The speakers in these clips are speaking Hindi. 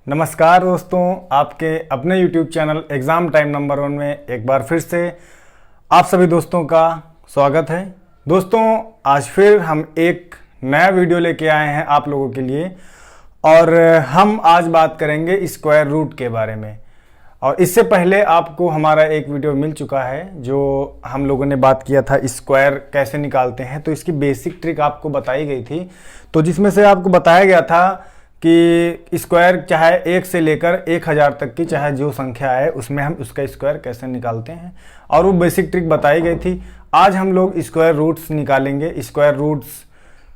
नमस्कार दोस्तों, आपके अपने YouTube channel exam time number 1 में एक बार फिर से आप सभी दोस्तों का स्वागत है। दोस्तों, आज फिर हम एक नया वीडियो लेके आए हैं आप लोगों के लिए और हम आज बात करेंगे स्क्वायर रूट के बारे में। और इससे पहले आपको हमारा एक वीडियो मिल चुका है जो हम लोगों ने बात किया था स्क्वायर कैसे निकालते हैं, तो इसकी बेसिक ट्रिक आपको बताई गई थी। तो जिसमें से आपको बताया गया था कि स्क्वायर चाहे 1 से लेकर 1000 तक की चाहे जो संख्या है उसमें हम उसका स्क्वायर कैसे निकालते हैं और वो बेसिक ट्रिक बताई गई थी। आज हम लोग स्क्वायर रूट्स निकालेंगे। स्क्वायर रूट्स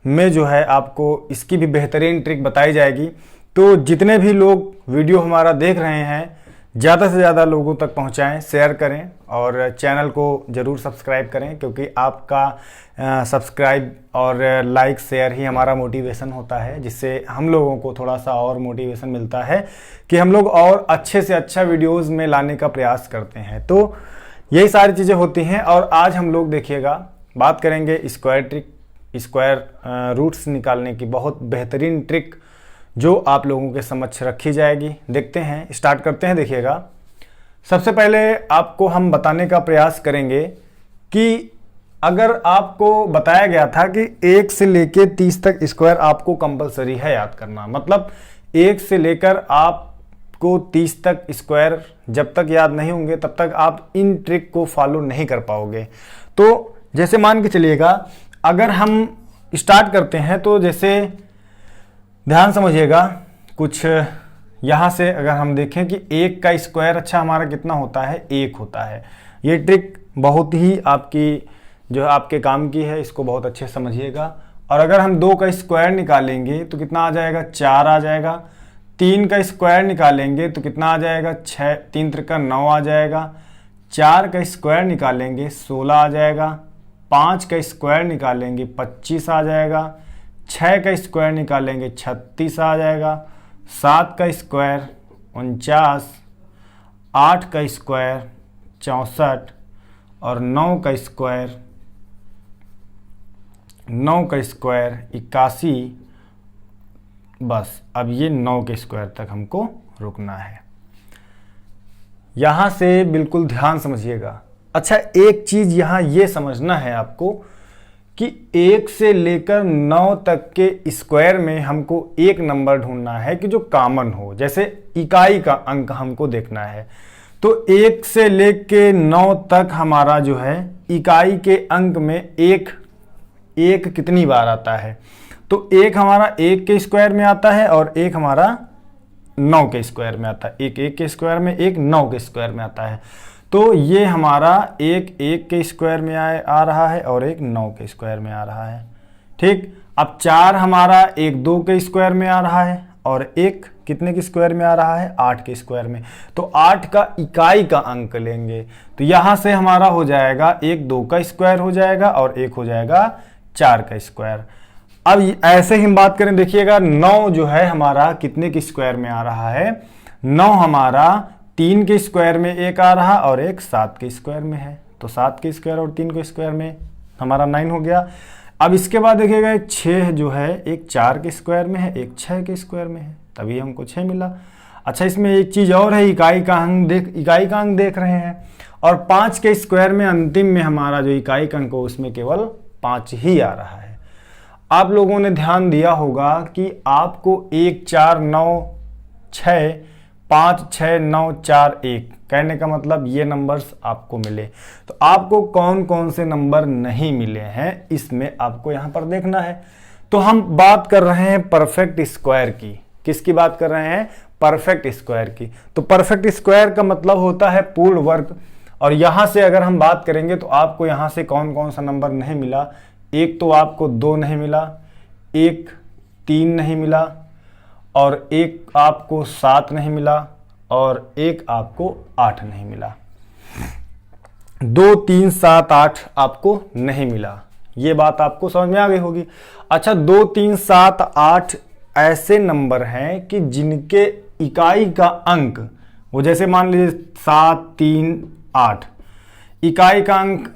में जो है आपको इसकी भी बेहतरीन ट्रिक बताई जाएगी। तो जितने भी लोग वीडियो हमारा देख रहे हैं ज़्यादा से ज़्यादा लोगों तक पहुंचाएं, शेयर करें और चैनल को ज़रूर सब्सक्राइब करें, क्योंकि आपका सब्सक्राइब और लाइक शेयर ही हमारा मोटिवेशन होता है, जिससे हम लोगों को थोड़ा सा और मोटिवेशन मिलता है कि हम लोग और अच्छे से अच्छा वीडियोस में लाने का प्रयास करते हैं। तो यही सारी चीज़ें होती हैं। और आज हम लोग देखिएगा बात करेंगे स्क्वायर ट्रिक, स्क्वायर रूट्स निकालने की बहुत बेहतरीन ट्रिक जो आप लोगों के समक्ष रखी जाएगी। देखते हैं, स्टार्ट करते हैं। देखिएगा, सबसे पहले आपको हम बताने का प्रयास करेंगे कि अगर आपको बताया गया था कि 1 से लेकर 30 तक स्क्वायर आपको कंपलसरी है याद करना, मतलब 1 से लेकर आपको 30 तक स्क्वायर जब तक याद नहीं होंगे तब तक आप इन ट्रिक को फॉलो नहीं कर पाओगे। तो जैसे मान के चलिएगा, अगर हम स्टार्ट करते हैं तो जैसे ध्यान समझिएगा, कुछ यहाँ से अगर हम देखें कि 1 का स्क्वायर अच्छा हमारा कितना होता है, 1 होता है। ये ट्रिक बहुत ही आपकी जो है आपके काम की है, इसको बहुत अच्छे से समझिएगा। और अगर हम 2 का स्क्वायर निकालेंगे तो कितना आ जाएगा, 4 आ जाएगा। 3 का स्क्वायर निकालेंगे तो कितना आ जाएगा, 6, 3 त्रिका 9 आ जाएगा। 4 का स्क्वायर निकालेंगे 16 आ जाएगा। 5 का स्क्वायर निकालेंगे 25 आ जाएगा। 6 का स्क्वायर निकालेंगे 36 आ जाएगा। 7 का स्क्वायर 49, 8 का स्क्वायर 64 और 9 का स्क्वायर 81। बस अब ये 9 के स्क्वायर तक हमको रुकना है। यहाँ से बिल्कुल ध्यान समझिएगा। अच्छा, एक चीज़ यहाँ ये समझना है आपको कि 1 से लेकर 9 तक के स्क्वायर में हमको एक नंबर ढूंढना है कि जो कॉमन हो, जैसे इकाई का अंक हमको देखना है। तो 1 से लेके 9 तक हमारा जो है इकाई के अंक में एक कितनी बार आता है, तो एक हमारा 1 के स्क्वायर में आता है और एक हमारा 9 के स्क्वायर में आता है। एक 1 के स्क्वायर में, एक 9 के स्क्वायर में आता है। तो ये हमारा एक 1 के स्क्वायर में आ रहा है और एक 9 के स्क्वायर में आ रहा है। ठीक, अब 4 हमारा एक 2 के स्क्वायर में आ रहा है और एक कितने के स्क्वायर में आ रहा है, 8 के स्क्वायर में। तो 8 का इकाई का अंक लेंगे तो यहाँ से हमारा हो जाएगा एक 2 का स्क्वायर हो जाएगा और एक हो जाएगा 4 का स्क्वायर। अब ऐसे ही हम बात करें, देखिएगा 9 जो है हमारा कितने के स्क्वायर में आ रहा है, 9 हमारा 3 के स्क्वायर में एक आ रहा और एक 7 के स्क्वायर में है। तो 7 के स्क्वायर और 3 के स्क्वायर में हमारा 9 हो गया। अब इसके बाद देखिएगा एक 6 जो है एक 4 के स्क्वायर में है, एक 6 के स्क्वायर में है, तभी हमको 6 मिला। अच्छा, इसमें एक चीज़ और है, इकाई का अंक देख रहे हैं। और 5 के स्क्वायर में अंतिम में हमारा जो इकाई का अंक हो उसमें केवल 5 ही आ रहा है। आप लोगों ने ध्यान दिया होगा कि आपको 1 4 9 6 5 6 9 4 1 कहने का मतलब ये नंबर्स आपको मिले। तो आपको कौन कौन से नंबर नहीं मिले हैं इसमें आपको यहाँ पर देखना है। तो हम बात कर रहे हैं परफेक्ट स्क्वायर की। किसकी बात कर रहे हैं, परफेक्ट स्क्वायर की। तो परफेक्ट स्क्वायर का मतलब होता है पूर्ण वर्ग। और यहाँ से अगर हम बात करेंगे तो आपको यहाँ से कौन कौन सा नंबर नहीं मिला, एक तो आपको 2 नहीं मिला, एक 3 नहीं मिला और एक आपको 7 नहीं मिला और एक आपको 8 नहीं मिला। 2 3 7 8 आपको नहीं मिला। ये बात आपको समझ में आ गई होगी। अच्छा, 2 3 7 8 ऐसे नंबर हैं कि जिनके इकाई का अंक, वो जैसे मान लीजिए 7 3 8, इकाई का अंक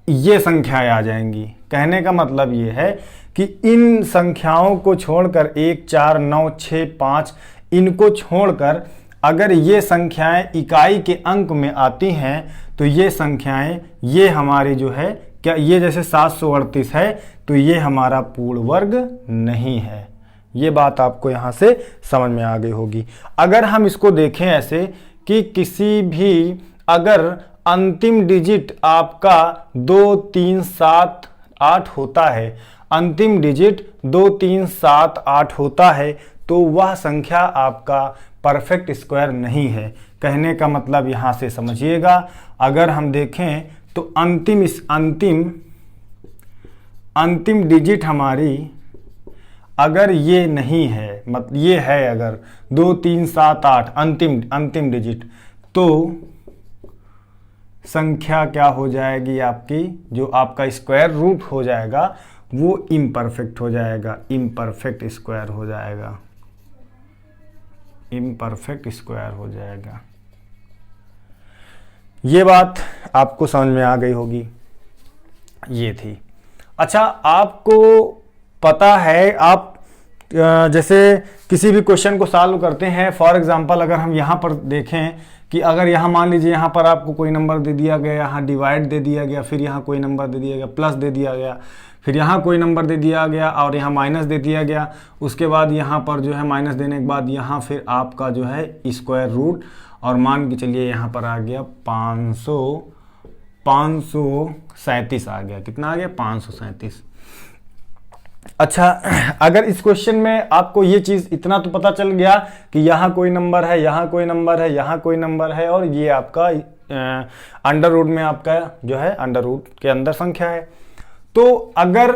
ये संख्याएं आ जाएंगी। कहने का मतलब ये है कि इन संख्याओं को छोड़कर 1 4 9 6 5 इनको छोड़कर अगर ये संख्याएं इकाई के अंक में आती हैं तो ये संख्याएं, ये हमारी जो है क्या, ये जैसे 738 है तो ये हमारा पूर्ण वर्ग नहीं है। ये बात आपको यहाँ से समझ में आ गई होगी। अगर हम इसको देखें ऐसे कि किसी भी अगर अंतिम डिजिट आपका 2 3 7 8 होता है, अंतिम डिजिट 2 3 7 8 होता है तो वह संख्या आपका परफेक्ट स्क्वायर नहीं है। कहने का मतलब यहाँ से समझिएगा, अगर हम देखें तो अंतिम डिजिट हमारी अगर ये नहीं है, मतलब ये है अगर 2 3 7 8 अंतिम डिजिट, तो संख्या क्या हो जाएगी आपकी, जो आपका स्क्वायर रूट हो जाएगा वो इम्परफेक्ट हो जाएगा, इम्परफेक्ट स्क्वायर हो जाएगा, इम्परफेक्ट स्क्वायर हो जाएगा। ये बात आपको समझ में आ गई होगी। ये थी। अच्छा, आपको पता है, आप जैसे किसी भी क्वेश्चन को सॉल्व करते हैं, फॉर एग्जांपल अगर हम यहाँ पर देखें कि अगर यहाँ मान लीजिए यहाँ पर आपको कोई नंबर दे दिया गया, यहाँ डिवाइड दे दिया गया, फिर यहाँ कोई नंबर दे दिया गया, प्लस दे दिया गया, फिर यहाँ कोई नंबर दे दिया गया और यहाँ माइनस दे दिया गया, उसके बाद यहाँ पर जो है माइनस देने के बाद यहाँ फिर आपका जो है स्क्वायर रूट, और मान के चलिए यहाँ पर आ गया 537 आ गया। कितना आ गया? 537। अच्छा, अगर इस क्वेश्चन में आपको ये चीज़ इतना तो पता चल गया कि यहाँ कोई नंबर है, यहाँ कोई नंबर है, यहाँ कोई नंबर है, और ये आपका अंडर रूट में आपका जो है अंडर रूट के अंदर संख्या है। तो अगर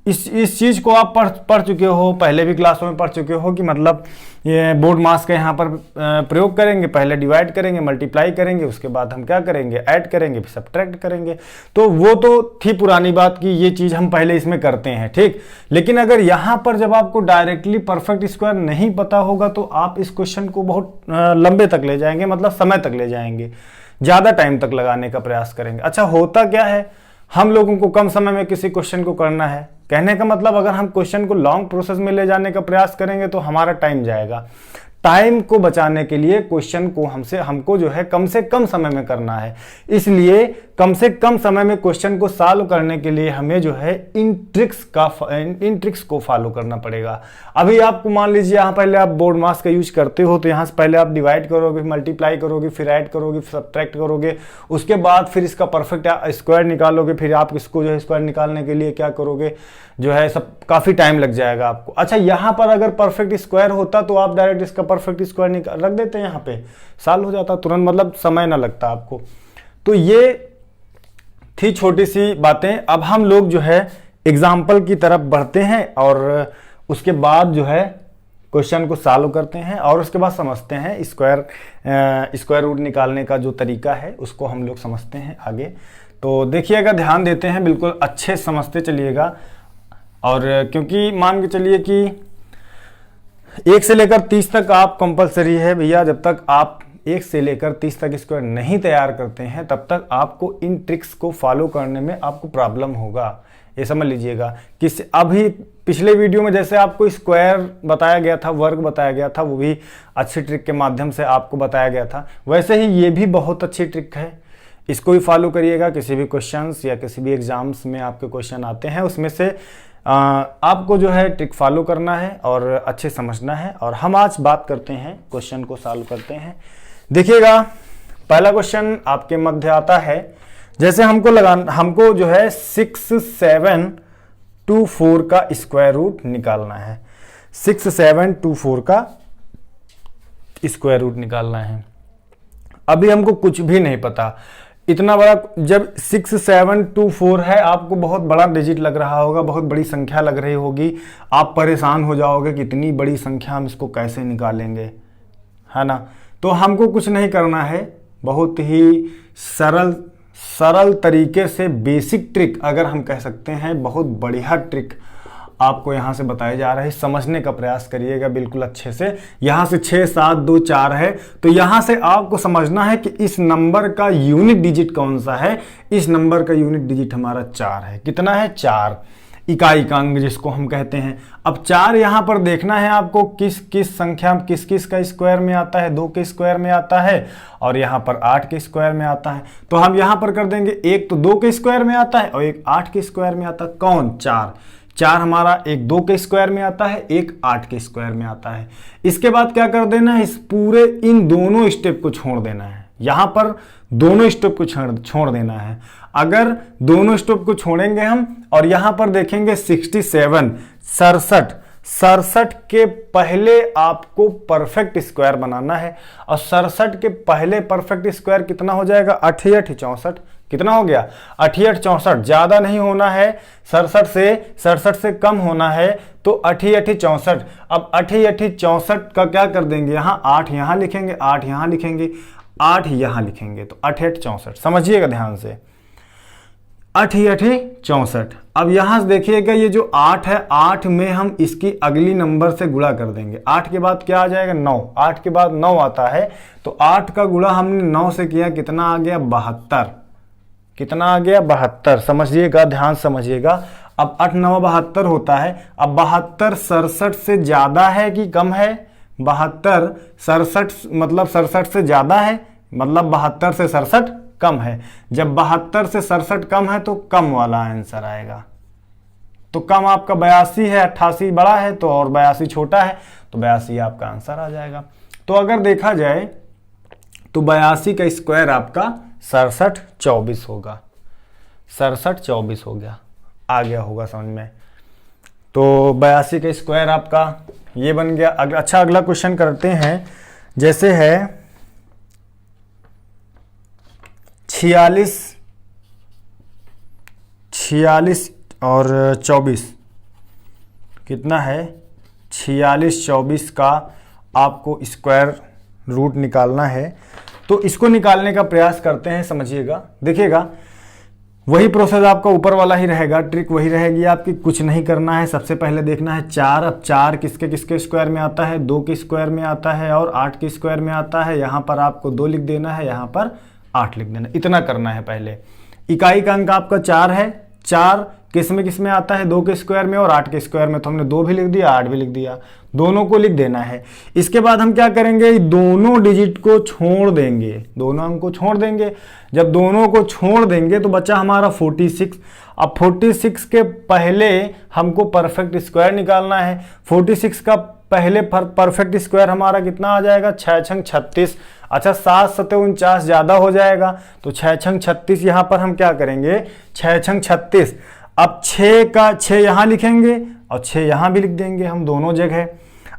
इस चीज़ को आप पढ़ चुके हो, पहले भी क्लासों में पढ़ चुके हो कि मतलब ये बोर्ड मास का यहाँ पर प्रयोग करेंगे, पहले डिवाइड करेंगे, मल्टीप्लाई करेंगे, उसके बाद हम क्या करेंगे, ऐड करेंगे, फिर सब्ट्रैक्ट करेंगे। तो वो तो थी पुरानी बात की ये चीज़ हम पहले इसमें करते हैं, ठीक। लेकिन अगर यहाँ पर जब आपको डायरेक्टली परफेक्ट स्क्वायर नहीं पता होगा तो आप इस क्वेश्चन को बहुत लंबे तक ले जाएंगे, मतलब समय तक ले जाएंगे, ज़्यादा टाइम तक लगाने का प्रयास करेंगे। अच्छा, होता क्या है, हम लोगों को कम समय में किसी क्वेश्चन को करना है। कहने का मतलब अगर हम क्वेश्चन को लॉन्ग प्रोसेस में ले जाने का प्रयास करेंगे तो हमारा टाइम जाएगा। टाइम को बचाने के लिए क्वेश्चन को हमको जो है कम से कम समय में करना है, इसलिए कम से कम समय में क्वेश्चन को सॉल्व करने के लिए हमें जो है इन ट्रिक्स को फॉलो करना पड़ेगा। अभी आपको मान लीजिए यहाँ पहले आप बोर्ड मास का यूज करते हो तो यहाँ से पहले आप डिवाइड करोगे, मल्टीप्लाई करोगे, फिर ऐड करोगे, सब्ट्रैक्ट करोगे, उसके बाद फिर इसका परफेक्ट स्क्वायर निकालोगे, फिर आप इसको जो है स्क्वायर निकालने के लिए क्या करोगे, जो है सब काफ़ी टाइम लग जाएगा आपको। अच्छा, यहाँ पर अगर परफेक्ट स्क्वायर होता तो आप डायरेक्ट इसका परफेक्ट स्क्वायर रख देते हैं, यहाँ पे सॉल्व हो जाता तुरंत, मतलब समय ना लगता आपको। तो ये थी छोटी सी बातें। अब हम लोग जो है एग्जाम्पल की तरफ बढ़ते हैं और उसके बाद जो है क्वेश्चन को सॉल्व करते हैं और उसके बाद समझते हैं स्क्वायर रूट निकालने का जो तरीका है उसको हम लोग समझते हैं आगे। तो देखिएगा, ध्यान देते हैं, बिल्कुल अच्छे समझते चलिएगा। और क्योंकि मान के चलिए कि 1 से लेकर 30 तक आप कंपलसरी है भैया, जब तक आप 1 से लेकर 30 तक स्क्वायर नहीं तैयार करते हैं तब तक आपको इन ट्रिक्स को फॉलो करने में आपको प्रॉब्लम होगा, ये समझ लीजिएगा। कि अभी पिछले वीडियो में जैसे आपको स्क्वायर बताया गया था, वर्ग बताया गया था, वो भी अच्छी ट्रिक के माध्यम से आपको बताया गया था, वैसे ही ये भी बहुत अच्छी ट्रिक है, इसको भी फॉलो करिएगा। किसी भी क्वेश्चंस या किसी भी एग्जाम्स में आपके क्वेश्चन आते हैं उसमें से आपको जो है ट्रिक फॉलो करना है और अच्छे समझना है। और हम आज बात करते हैं, क्वेश्चन को सॉल्व करते हैं। देखिएगा, पहला क्वेश्चन आपके मध्य आता है, जैसे हमको जो है 6724 का स्क्वायर रूट निकालना है, 6724 का स्क्वायर रूट निकालना है। अभी हमको कुछ भी नहीं पता, इतना बड़ा, जब 6724 है आपको बहुत बड़ा डिजिट लग रहा होगा, बहुत बड़ी संख्या लग रही होगी, आप परेशान हो जाओगे कि इतनी बड़ी संख्या हम इसको कैसे निकालेंगे, है ना। तो हमको कुछ नहीं करना है, बहुत ही सरल तरीके से बेसिक ट्रिक अगर हम कह सकते हैं, बहुत बढ़िया ट्रिक आपको यहाँ से बताया जा रहा है। समझने का प्रयास करिएगा बिल्कुल अच्छे से। यहाँ से 6 7 2 4 है तो यहाँ से आपको समझना है कि इस नंबर का यूनिट डिजिट कौन सा है। इस नंबर का यूनिट डिजिट हमारा 4 है। कितना है? 4। इकाई का अंक जिसको हम कहते हैं। अब 4 यहाँ पर देखना है आपको किस किस संख्या किस किस का स्क्वायर में आता है, 2 के स्क्वायर में आता है और यहाँ पर 8 के स्क्वायर में आता है। तो हम यहाँ पर कर देंगे, एक तो 2 के स्क्वायर में आता है और एक 8 के स्क्वायर में आता है। कौन? 4 हमारा एक 2 के स्क्वायर में आता है, एक 8 के स्क्वायर में आता है। इसके बाद क्या कर देना है, इस पूरे इन दोनों स्टेप को छोड़ देना है। यहाँ पर दोनों स्टेप को छोड़ देना है। अगर दोनों स्टेप को छोड़ेंगे हम और यहाँ पर देखेंगे 67 67 के पहले आपको परफेक्ट स्क्वायर बनाना है और 67 के पहले परफेक्ट स्क्वायर कितना हो जाएगा? 88 64। कितना हो गया? 88 64। ज्यादा नहीं होना है, 67 से कम होना है, तो 88 64। अब 88 64 का क्या कर देंगे, यहाँ 8 यहाँ लिखेंगे, 8 यहाँ लिखेंगे, 8 यहाँ लिखेंगे, तो 88 64। समझिएगा ध्यान से, 88 64। अब यहां से देखिएगा ये जो 8 है, 8 में हम इसकी अगली नंबर से गुणा कर देंगे। 8 के बाद क्या आ जाएगा? 9। 8 के बाद 9 आता है, तो 8 का गुणा हमने 9 से किया, कितना आ गया? 72। कितना आ गया? 72। समझिएगा, ध्यान समझिएगा। अब 8 9 72 होता है। अब 72 67 से ज्यादा है कि कम है? 72 67 मतलब 67 से ज्यादा है, मतलब 72 से 67 कम है। जब 72 से 67 कम है तो कम वाला आंसर आएगा। तो कम आपका 82 है, 88 बड़ा है तो और 82 छोटा है, तो 82 आपका आंसर आ जाएगा। तो अगर देखा जाए तो 82 का स्क्वायर आपका 67 24 होगा। 67 24 हो गया, आ गया होगा समझ में। तो 82 का स्क्वायर आपका ये बन गया। अच्छा, अगला क्वेश्चन करते हैं, जैसे है 46 और 24 कितना है? 46 24 का आपको स्क्वायर रूट निकालना है। तो इसको निकालने का प्रयास करते हैं, समझिएगा। देखिएगा, वही प्रोसेस आपका ऊपर वाला ही रहेगा, ट्रिक वही रहेगी आपकी, कुछ नहीं करना है। सबसे पहले देखना है 4। अब 4 किसके किसके स्क्वायर में आता है? 2 के स्क्वायर में आता है और 8 के स्क्वायर में आता है। यहाँ पर आपको 2 लिख देना है, यहाँ पर 8 लिख देना। इतना करना है पहले। इकाई का अंक आपका 4 है। 4 किस में आता है? 2 के स्क्वायर में और 8 के स्क्वायर में। तो हमने 2 भी लिख दिया, 8 भी लिख दिया, दोनों को लिख देना है। इसके बाद हम क्या करेंगे? दोनों डिजिट को छोड़ देंगे, दोनों अंक को छोड़ देंगे। जब दोनों को छोड़ देंगे तो बचा हमारा 46। अब 46 के पहले हमको परफेक्ट स्क्वायर निकालना है। 46 का पहले परफेक्ट स्क्वायर हमारा कितना आ जाएगा? 6 छंग 36। अच्छा, 7 7 49 ज्यादा हो जाएगा, तो 6 छंग 36 यहाँ पर हम क्या करेंगे? 6 छंग 36। अब 6 का 6 यहाँ लिखेंगे और 6 यहाँ भी लिख देंगे हम दोनों जगह।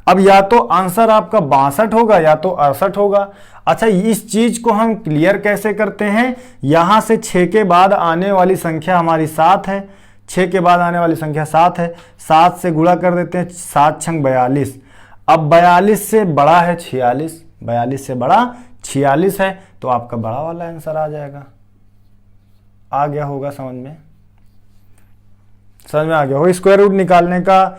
अब या तो आंसर आपका 62 होगा या तो 68 होगा। अच्छा, इस चीज को हम क्लियर कैसे करते हैं? यहां से 6 के बाद आने वाली संख्या हमारी 7 है। 6 के बाद आने वाली संख्या 7 है, 7 से गुणा कर देते हैं, 7 छंग 42। अब 42 से बड़ा है 46, 42 से बड़ा 46 है, तो आपका बड़ा वाला आंसर आ जाएगा। आ गया होगा समझ में? समझ में आ गया हो स्क्वायर रूट निकालने का।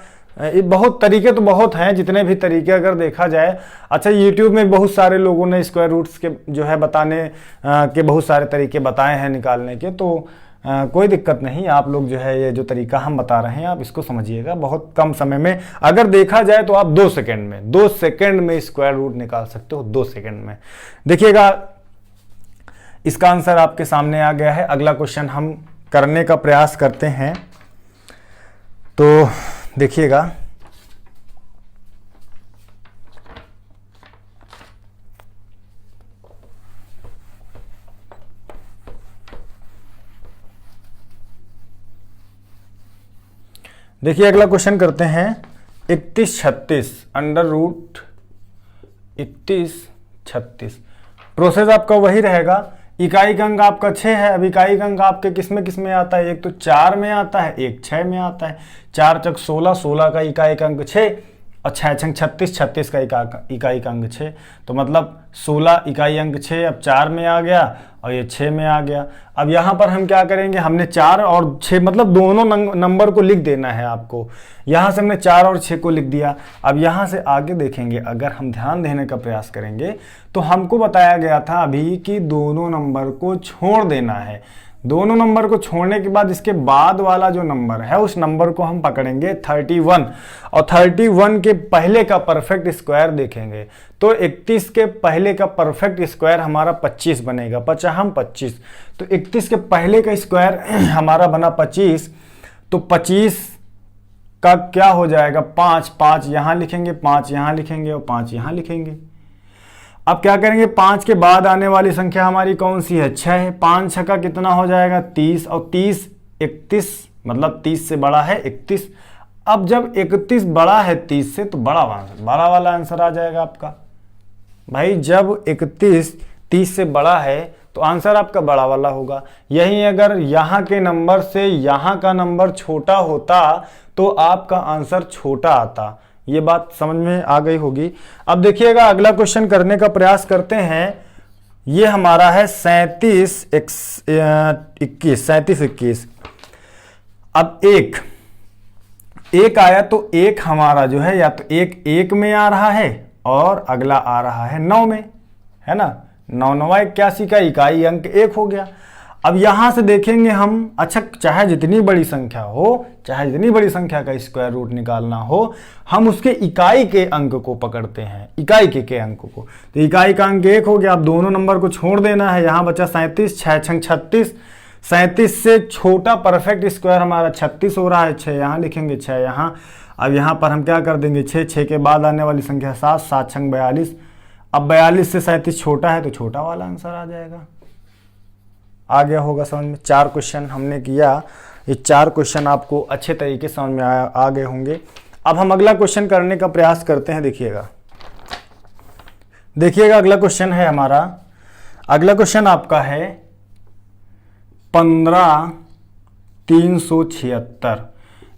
बहुत तरीके तो बहुत हैं, जितने भी तरीके अगर देखा जाए। अच्छा, YouTube में बहुत सारे लोगों ने स्क्वायर रूट्स के जो है बताने के बहुत सारे तरीके बताए हैं निकालने के, तो कोई दिक्कत नहीं। आप लोग जो है ये जो तरीका हम बता रहे हैं आप इसको समझिएगा। बहुत कम समय में अगर देखा जाए तो आप 2 सेकेंड में स्क्वायर रूट निकाल सकते हो, 2 सेकेंड में। देखिएगा, इसका आंसर आपके सामने आ गया है। अगला क्वेश्चन हम करने का प्रयास करते हैं। तो देखिएगा, देखिए अगला क्वेश्चन करते हैं 31 36 अंडर रूट 31 36। प्रोसेस आपका वही रहेगा। इकाई का अंक आपका 6 है। अब इकाई का अंक आपके किस में आता है? एक तो 4 में आता है, एक 6 में आता है। 4 चक 16, 16 का इकाई का अंक 6 और 6 छंग 36, 36 का इकाई का अंक 6। तो मतलब 16 इकाई अंक 6 अब 4 में आ गया और ये 6 में आ गया। अब यहाँ पर हम क्या करेंगे? हमने 4 और 6 मतलब दोनों नंबर को लिख देना है आपको। यहाँ से हमने 4 और 6 को लिख दिया। अब यहाँ से आगे देखेंगे, अगर हम ध्यान देने का प्रयास करेंगे तो हमको बताया गया था अभी कि दोनों नंबर को छोड़ देना है। दोनों नंबर को छोड़ने के बाद इसके बाद वाला जो नंबर है उस नंबर को हम पकड़ेंगे 31 और 31 के पहले का परफेक्ट स्क्वायर देखेंगे तो 31 के पहले का परफेक्ट स्क्वायर हमारा 25 बनेगा, 25 तो 31 के पहले का स्क्वायर हमारा बना 25, तो 25 का क्या हो जाएगा 5, 5 यहाँ लिखेंगे, 5 यहाँ लिखेंगे और 5 यहाँ लिखेंगे। अब क्या करेंगे 5 के बाद आने वाली संख्या हमारी कौन सी है 6 है, 5 6 का कितना हो जाएगा 30 और 30 31 मतलब 30 से बड़ा है 31। अब जब 31 बड़ा है 30 से तो बड़ा वाला आंसर आ जाएगा आपका। भाई जब 31 30 से बड़ा है तो आंसर आपका बड़ा वाला होगा। यही अगर यहाँ के नंबर से यहाँ का नंबर छोटा होता तो आपका आंसर छोटा आता। ये बात समझ में आ गई होगी। अब देखिएगा अगला क्वेश्चन करने का प्रयास करते हैं। ये हमारा है 37 21। अब एक आया तो एक हमारा जो है या तो एक में आ रहा है और अगला आ रहा है 9 में, है ना। 9 9 81 का इकाई अंक 1 हो गया। अब यहां से देखेंगे हम, अच्छा चाहे जितनी बड़ी संख्या हो, चाहे जितनी बड़ी संख्या का स्क्वायर रूट निकालना हो, हम उसके इकाई के अंक को पकड़ते हैं, इकाई के अंक को। तो इकाई का अंक 1 हो गया। अब दोनों नंबर को छोड़ देना है। यहाँ बचा 37, 6 6 36, 37 से छोटा परफेक्ट स्क्वायर हमारा 36 हो रहा है। 6 यहाँ लिखेंगे, 6 यहाँ। अब यहाँ पर हम क्या कर देंगे 6 के बाद आने वाली संख्या 7, 7 6 42। अब 42 से 37 छोटा है तो छोटा वाला आंसर आ जाएगा। आ गया होगा समझ में। 4 क्वेश्चन हमने किया, ये 4 क्वेश्चन आपको अच्छे तरीके से समझ में आ गए होंगे। अब हम अगला क्वेश्चन करने का प्रयास करते हैं। देखिएगा अगला क्वेश्चन है हमारा, अगला क्वेश्चन आपका है 15376।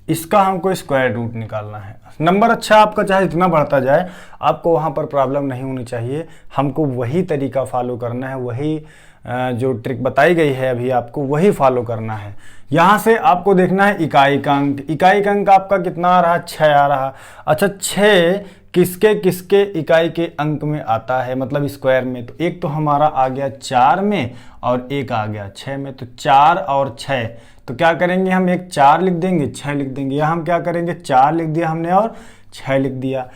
इसका हमको स्क्वायर रूट निकालना है। नंबर अच्छा आपका चाहे जितना बढ़ता जाए, आपको वहाँ पर प्रॉब्लम नहीं होनी चाहिए। हमको वही तरीका फॉलो करना है, वही जो ट्रिक बताई गई है अभी आपको वही फॉलो करना है। यहाँ से आपको देखना है इकाई का अंक। इकाई का अंक आपका कितना आ रहा, 6 आ रहा। अच्छा 6 किसके किसके इकाई के अंक में आता है, मतलब स्क्वायर में। तो एक तो हमारा आ गया 4 में और एक आ गया 6 में। तो 4 और 6, तो क्या करेंगे हम, एक 4 लिख देंगे, 6 लिख देंगे। यहाँ हम क्या करेंगे 4 लिख दिया हमने और 6 लिख दिया।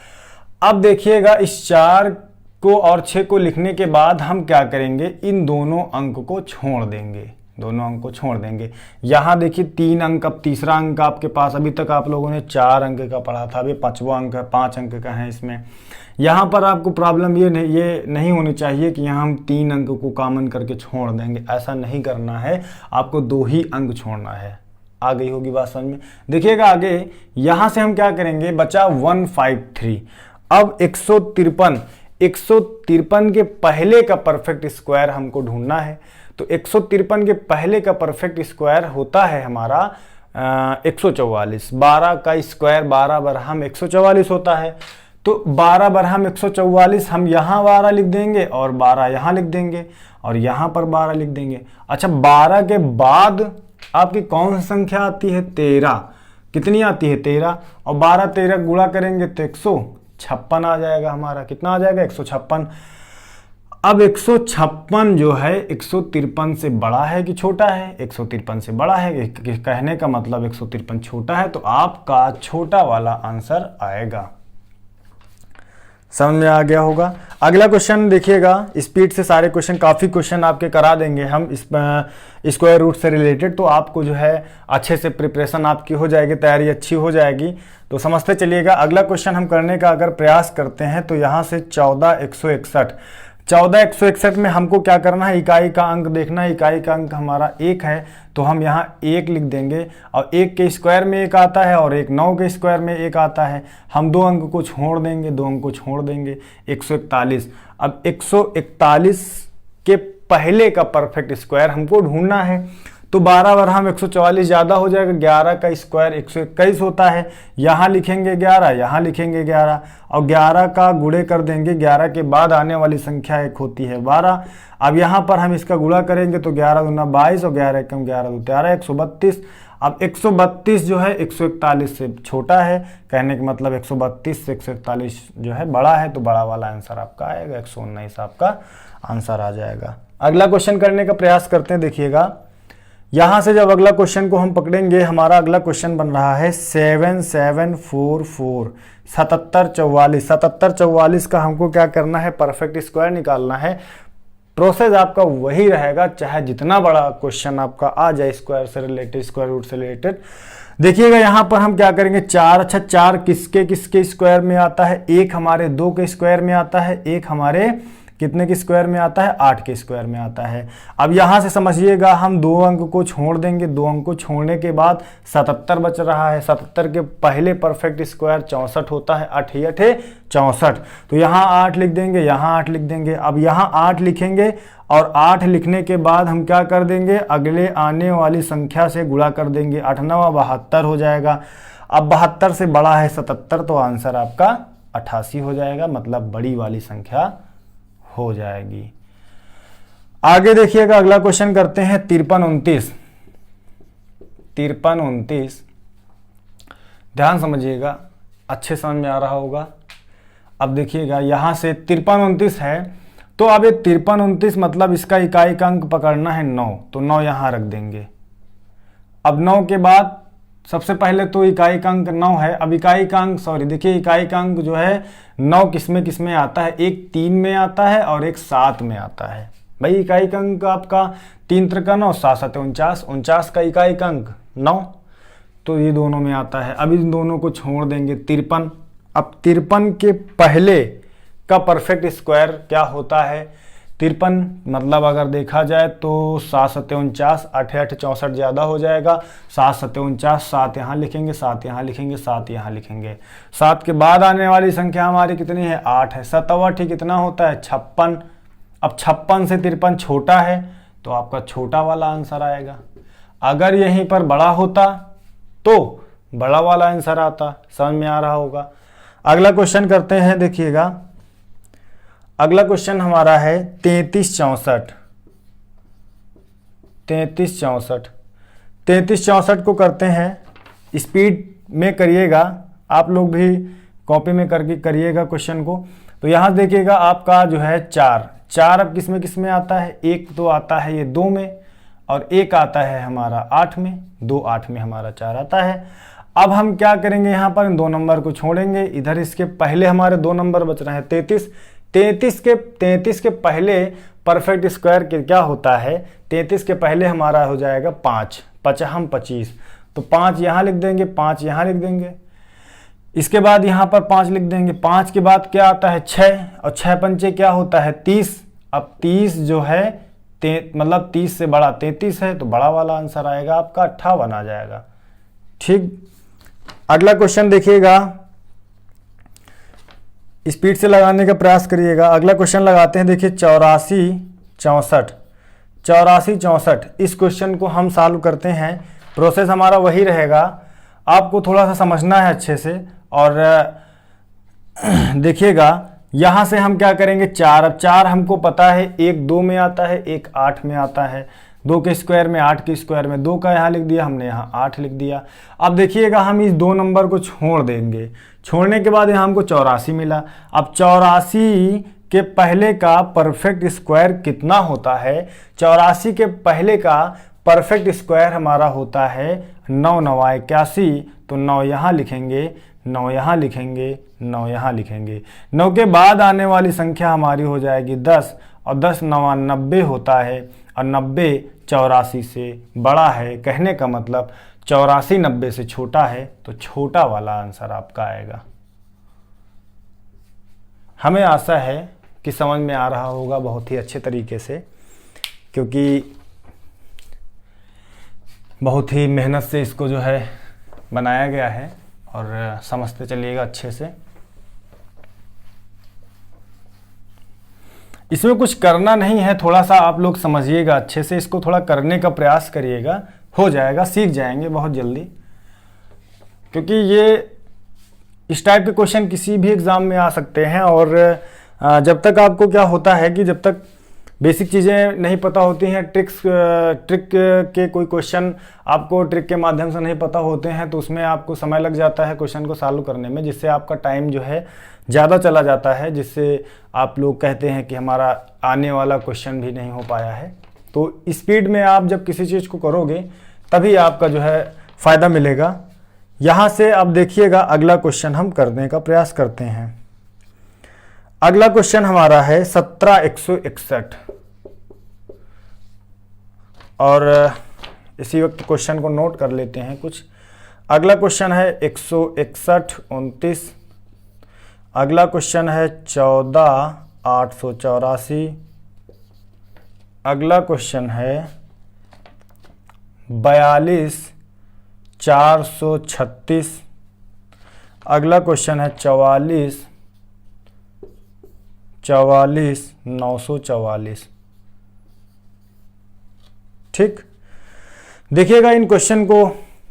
अब देखिएगा इस 4 को और 6 को लिखने के बाद हम क्या करेंगे, इन दोनों अंक को छोड़ देंगे, दोनों अंक को छोड़ देंगे। यहाँ देखिए 3 अंक, अब तीसरा अंक आपके पास, अभी तक आप लोगों ने 4 अंक का पढ़ा था, अभी 5वां अंक है, 5 अंक का है इसमें। यहाँ पर आपको प्रॉब्लम ये नहीं होनी चाहिए कि यहाँ हम 3 अंक को कॉमन करके छोड़ देंगे, ऐसा नहीं करना है। आपको 2 ही अंक छोड़ना है। आ गई होगी बात समझ में। देखिएगा आगे यहाँ से हम क्या करेंगे, बचा 153। अब 153 के पहले का परफेक्ट स्क्वायर हमको ढूंढना है। तो 153 के पहले का परफेक्ट स्क्वायर होता है हमारा 144। 12 का स्क्वायर 12 बरहम 144 होता है। तो 12 बरहम 144 हम यहाँ 12 लिख देंगे और 12 यहाँ लिख देंगे और यहाँ पर 12 लिख देंगे। अच्छा 12 के बाद आपकी कौन सी संख्या आती है, 13। कितनी आती है 13, और 12 13 गुणा करेंगे तो 156 आ जाएगा हमारा। कितना आ जाएगा 156। अब 156 जो है 153 से बड़ा है कि छोटा है, 153 से बड़ा है। कहने का मतलब 153 छोटा है, तो आपका छोटा वाला आंसर आएगा। समझ में आ गया होगा। अगला क्वेश्चन देखिएगा, स्पीड से सारे क्वेश्चन, काफ़ी क्वेश्चन आपके करा देंगे हम इस स्क्वायर रूट से रिलेटेड, तो आपको जो है अच्छे से प्रिपरेशन आपकी हो जाएगी, तैयारी अच्छी हो जाएगी। तो समझते चलिएगा। अगला क्वेश्चन हम करने का अगर प्रयास करते हैं तो यहाँ से 14 161 में हमको क्या करना है, इकाई का अंक देखना है। इकाई का अंक हमारा 1 है, तो हम यहाँ 1 लिख देंगे और 1 के स्क्वायर में 1 आता है और 9 के स्क्वायर में 1 आता है। हम 2 अंक को छोड़ देंगे, 2 अंक को छोड़ देंगे। 141। अब 141 के पहले का परफेक्ट स्क्वायर हमको ढूंढना है। तो 12 बरहम 144 ज़्यादा हो जाएगा, 11 का स्क्वायर 121 होता है। यहाँ लिखेंगे 11, यहाँ लिखेंगे 11 और 11 का गुणे कर देंगे। 11 के बाद आने वाली संख्या एक होती है 12। अब यहाँ पर हम इसका गुणा करेंगे तो 11 दूना 22 और 11 एकम 11 दो 13, 132। अब 132 जो है 141 से छोटा है, कहने का मतलब 132 से 141 जो है बड़ा है, तो बड़ा वाला आंसर आपका आएगा 119 आपका आंसर आ जाएगा। अगला क्वेश्चन करने का प्रयास करते हैं। देखिएगा यहाँ से जब अगला क्वेश्चन को हम पकड़ेंगे, हमारा अगला क्वेश्चन बन रहा है 7744 7744 7744 का हमको क्या करना है, परफेक्ट स्क्वायर निकालना है। प्रोसेस आपका वही रहेगा, चाहे जितना बड़ा क्वेश्चन आपका आ जाए स्क्वायर से रिलेटेड, स्क्वायर रूट से रिलेटेड। देखिएगा यहाँ पर हम क्या करेंगे, 4, अच्छा 4 किसके किसके स्क्वायर में आता है, एक हमारे 2 के स्क्वायर में आता है, एक हमारे कितने के स्क्वायर में आता है, 8 के स्क्वायर में आता है। अब यहाँ से समझिएगा हम 2 अंक को छोड़ देंगे, 2 अंक को छोड़ने के बाद 77 बच रहा है। 77 के पहले परफेक्ट स्क्वायर 64 होता है, 8 ही 8 64। तो यहाँ 8 लिख देंगे, यहाँ 8 लिख देंगे। अब यहाँ 8 लिखेंगे और 8 लिखने के बाद हम क्या कर देंगे, अगले आने वाली संख्या से गुणा कर देंगे। 8 9 72 हो जाएगा। अब 72 से बड़ा है 77, तो आंसर आपका 88 हो जाएगा, मतलब बड़ी वाली संख्या हो जाएगी। आगे देखिएगा, अगला क्वेश्चन करते हैं 53 29। ध्यान समझिएगा, अच्छे समझ में आ रहा होगा। अब देखिएगा यहाँ से 53 है, तो अब ये 53 मतलब इसका इकाई का अंक पकड़ना है 9, तो 9 यहाँ रख देंगे। अब 9 के बाद सबसे पहले तो इकाई का अंक 9 है। अब इकाई का अंक देखिए इकाई का अंक जो है 9 किसमें आता है, एक 3 में आता है और एक 7 में आता है। भाई इकाई का अंक आपका 3 त्रिका 9, 7 7 49, 49 का इकाई का अंक 9, तो ये दोनों में आता है। अब इन दोनों को छोड़ देंगे, 53। अब 53 के पहले का परफेक्ट स्क्वायर क्या होता है, 53 मतलब अगर देखा जाए तो 7 7 49, 8 8 64 ज़्यादा हो जाएगा। 7 7 49, 7 यहाँ लिखेंगे, 7 यहाँ लिखेंगे, 7 यहाँ लिखेंगे। 7 के बाद आने वाली संख्या हमारी कितनी है, 8 है। 7 8 कितना होता है, 56। अब 56 से 53 छोटा है, तो आपका छोटा वाला आंसर आएगा। अगर यहीं पर बड़ा होता तो बड़ा वाला आंसर आता। समझ में आ रहा होगा। अगला क्वेश्चन करते हैं, देखिएगा अगला क्वेश्चन हमारा है 33 64। 33 64 33 64 को करते हैं, स्पीड में करिएगा, आप लोग भी कॉपी में करके करिएगा क्वेश्चन को। तो यहाँ देखिएगा आपका जो है 4 अब किस में आता है, एक तो आता है ये 2 में और एक आता है हमारा 8 में, 2 8 में हमारा 4 आता है। अब हम क्या करेंगे, यहाँ पर इन 2 नंबर को छोड़ेंगे, इधर इसके पहले हमारे 2 नंबर बच रहे हैं 33। 33 के पहले परफेक्ट स्क्वायर क्या होता है, 33 के पहले हमारा हो जाएगा 5, 55 25, तो 5 यहाँ लिख देंगे, 5 यहाँ लिख देंगे। इसके बाद यहाँ पर 5 लिख देंगे। 5 के बाद क्या आता है 6, और 6 पंचे क्या होता है 30। अब 30 जो है मतलब 30 से बड़ा 33 है, तो बड़ा वाला आंसर आएगा आपका 58 आ जाएगा। ठीक, अगला क्वेश्चन देखिएगा, स्पीड से लगाने का प्रयास करिएगा। अगला क्वेश्चन लगाते हैं, देखिए 84 64। इस क्वेश्चन को हम सॉल्व करते हैं। प्रोसेस हमारा वही रहेगा, आपको थोड़ा सा समझना है अच्छे से। और देखिएगा यहाँ से हम क्या करेंगे, 4। अब 4 हमको पता है, एक 2 में आता है, एक 8 में आता है। 2 के स्क्वायर में 8 के स्क्वायर में 2 का यहाँ लिख दिया हमने, यहाँ 8 लिख दिया। अब देखिएगा हम इस 2 नंबर को छोड़ देंगे, छोड़ने के बाद यहाँ हमको 84 मिला। अब 84 के पहले का परफेक्ट स्क्वायर कितना होता है, 84 के पहले का परफेक्ट स्क्वायर हमारा होता है 9 9 81, तो 9 यहाँ लिखेंगे, 9 यहाँ लिखेंगे, 9 यहाँ लिखेंगे। 9 के बाद आने वाली संख्या हमारी हो जाएगी 10, और 10 9 90 होता है, और 90 84 से बड़ा है। कहने का मतलब 84 90 से छोटा है, तो छोटा वाला आंसर आपका आएगा। हमें आशा है कि समझ में आ रहा होगा बहुत ही अच्छे तरीके से, क्योंकि बहुत ही मेहनत से इसको जो है बनाया गया है, और समझते चलिएगा अच्छे से। इसमें कुछ करना नहीं है, थोड़ा सा आप लोग समझिएगा अच्छे से, इसको थोड़ा करने का प्रयास करिएगा, हो जाएगा, सीख जाएंगे बहुत जल्दी। क्योंकि ये इस टाइप के क्वेश्चन किसी भी एग्ज़ाम में आ सकते हैं, और जब तक आपको क्या होता है कि जब तक बेसिक चीज़ें नहीं पता होती हैं, ट्रिक के कोई क्वेश्चन आपको ट्रिक के माध्यम से नहीं पता होते हैं, तो उसमें आपको समय लग जाता है क्वेश्चन को सॉल्व करने में, जिससे आपका टाइम जो है ज़्यादा चला जाता है, जिससे आप लोग कहते हैं कि हमारा आने वाला क्वेश्चन भी नहीं हो पाया है। तो स्पीड में आप जब किसी चीज़ को करोगे तभी आपका जो है फ़ायदा मिलेगा। यहाँ से आप देखिएगा अगला क्वेश्चन हम करने का प्रयास करते हैं। अगला क्वेश्चन हमारा है 17,161 और इसी वक्त क्वेश्चन को नोट कर लेते हैं कुछ। अगला क्वेश्चन है 161 29। अगला क्वेश्चन है 14,884। अगला क्वेश्चन है 42,436। अगला क्वेश्चन है 44,944। ठीक, देखिएगा इन क्वेश्चन को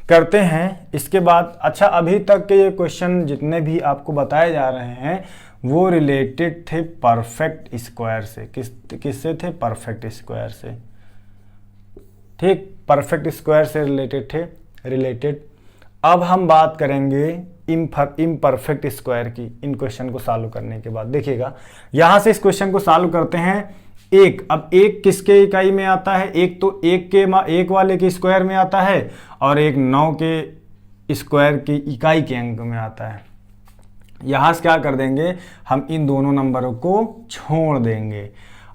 करते हैं। इसके बाद अच्छा, अभी तक के ये क्वेश्चन जितने भी आपको बताए जा रहे हैं वो रिलेटेड थे परफेक्ट स्क्वायर से। किससे थे? परफेक्ट स्क्वायर से। ठीक, परफेक्ट स्क्वायर से रिलेटेड। अब हम बात करेंगे इम्परफेक्ट स्क्वायर की इन क्वेश्चन को सॉल्व करने के बाद। देखिएगा यहां से इस क्वेश्चन को सॉल्व करते हैं। अब एक किसके इकाई में आता है? एक तो एक वाले के स्क्वायर में आता है और एक 9 के स्क्वायर की इकाई के अंक में आता है। यहां से क्या कर देंगे, हम इन दोनों नंबरों को छोड़ देंगे।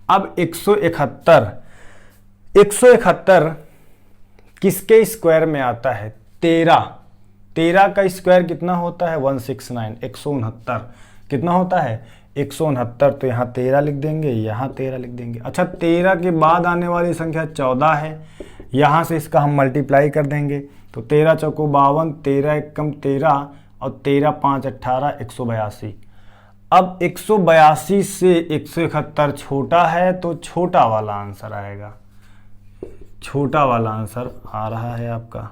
अब 171 किसके स्क्वायर में आता है? 13 का स्क्वायर कितना होता है? 169, 169 कितना होता है? 169। तो यहाँ 13 लिख देंगे, यहाँ 13 लिख देंगे। अच्छा, 13 के बाद आने वाली संख्या 14 है, यहाँ से इसका हम मल्टीप्लाई कर देंगे। तो 13 चौको 52, 13 एकम 13 और 13 5 18, 182। अब 182 से 171 छोटा है तो छोटा वाला आंसर आएगा। छोटा वाला आंसर आ रहा है आपका।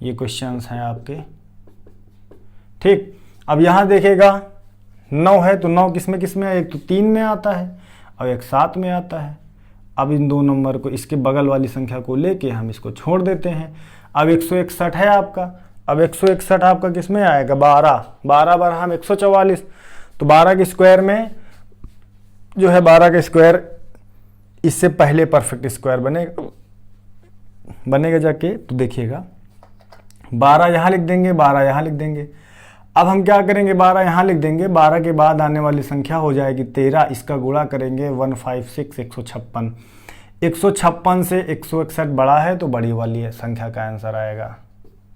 ये क्वेश्चंस हैं आपके। ठीक, अब यहाँ देखेगा 9 है तो 9 किस में है? एक तो 3 में आता है और एक 7 में आता है। अब इन दो नंबर को, इसके बगल वाली संख्या को लेके हम इसको छोड़ देते हैं। अब 161 है आपका। अब 161 आपका किस में आएगा? 12 बार हम 144। तो 12 के स्क्वायर में जो है 12 का स्क्वायर इससे पहले परफेक्ट स्क्वायर बनेगा जाके। तो देखिएगा 12 यहाँ लिख देंगे, 12 यहाँ लिख देंगे। अब हम क्या करेंगे? 12 यहाँ लिख देंगे, 12 के बाद आने वाली संख्या हो जाएगी 13। इसका गुणा करेंगे 156, 156। 156 से 161 बड़ा है तो बड़ी वाली संख्या का आंसर आएगा।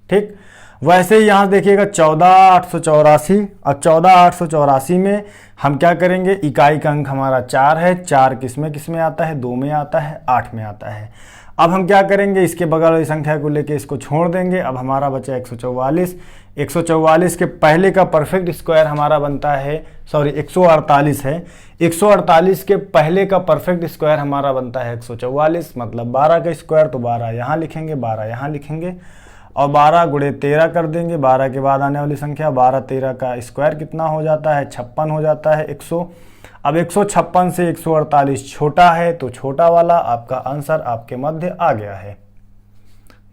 ठीक, वैसे ही यहाँ देखिएगा 14,884। अब 14,884 में हम क्या करेंगे? इकाई का अंक हमारा 4 है। 4 किस में आता है? 2 में आता है, 8 में आता है। अब हम क्या करेंगे? इसके बगल वाली संख्या को लेके इसको छोड़ देंगे। अब हमारा बचा 144। 144 के पहले का परफेक्ट स्क्वायर हमारा बनता है, 148 है। 148 के पहले का परफेक्ट स्क्वायर हमारा बनता है 144, मतलब 12 का स्क्वायर। तो 12 यहाँ लिखेंगे, 12 यहाँ लिखेंगे और 12 गुणे 13 कर देंगे। 12 के बाद आने वाली संख्या 12 13 का स्क्वायर कितना हो जाता है? 56 हो जाता है, 100। अब 156 से 148 छोटा है तो छोटा वाला आपका आंसर आपके मध्य आ गया है।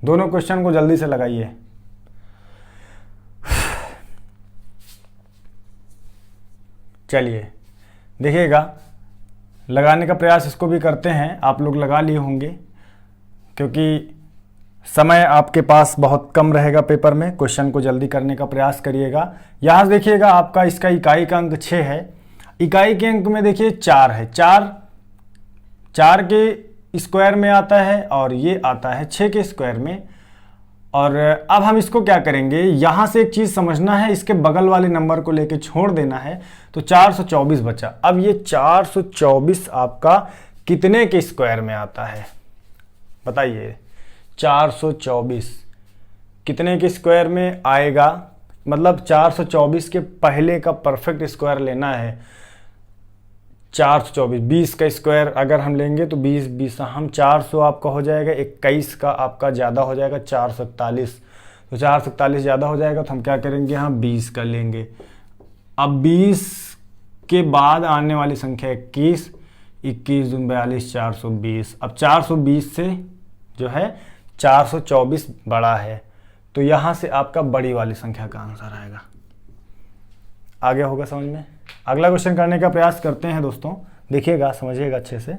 दोनों क्वेश्चन को जल्दी से लगाइए। चलिए देखिएगा, लगाने का प्रयास इसको भी करते हैं। आप लोग लगा लिए होंगे क्योंकि समय आपके पास बहुत कम रहेगा पेपर में। क्वेश्चन को जल्दी करने का प्रयास करिएगा। यहाँ देखिएगा आपका इसका इकाई का अंक 6 है। इकाई के अंक में देखिए 4 है। 4 के स्क्वायर में आता है और ये आता है 6 के स्क्वायर में। और अब हम इसको क्या करेंगे? यहाँ से एक चीज़ समझना है, इसके बगल वाले नंबर को लेके छोड़ देना है। तो 424 बचा। अब ये 424 आपका कितने के स्क्वायर में आता है? बताइए, 424 कितने के स्क्वायर में आएगा? मतलब 424 के पहले का परफेक्ट स्क्वायर लेना है। 424 20 का स्क्वायर अगर हम लेंगे तो 20 हम 400 आपका हो जाएगा। 21 का आपका ज़्यादा हो जाएगा, 441। तो 441 ज़्यादा हो जाएगा तो हम क्या करेंगे? हम 20 का लेंगे। अब 20 के बाद आने वाली संख्या 21, 21 दूनी 42, 420। अब 420 से जो है 424 बड़ा है तो यहाँ से आपका बड़ी वाली संख्या का आंसर आएगा। आ गया होगा समझ में? अगला क्वेश्चन करने का प्रयास करते हैं दोस्तों। देखिएगा, समझिएगा अच्छे से।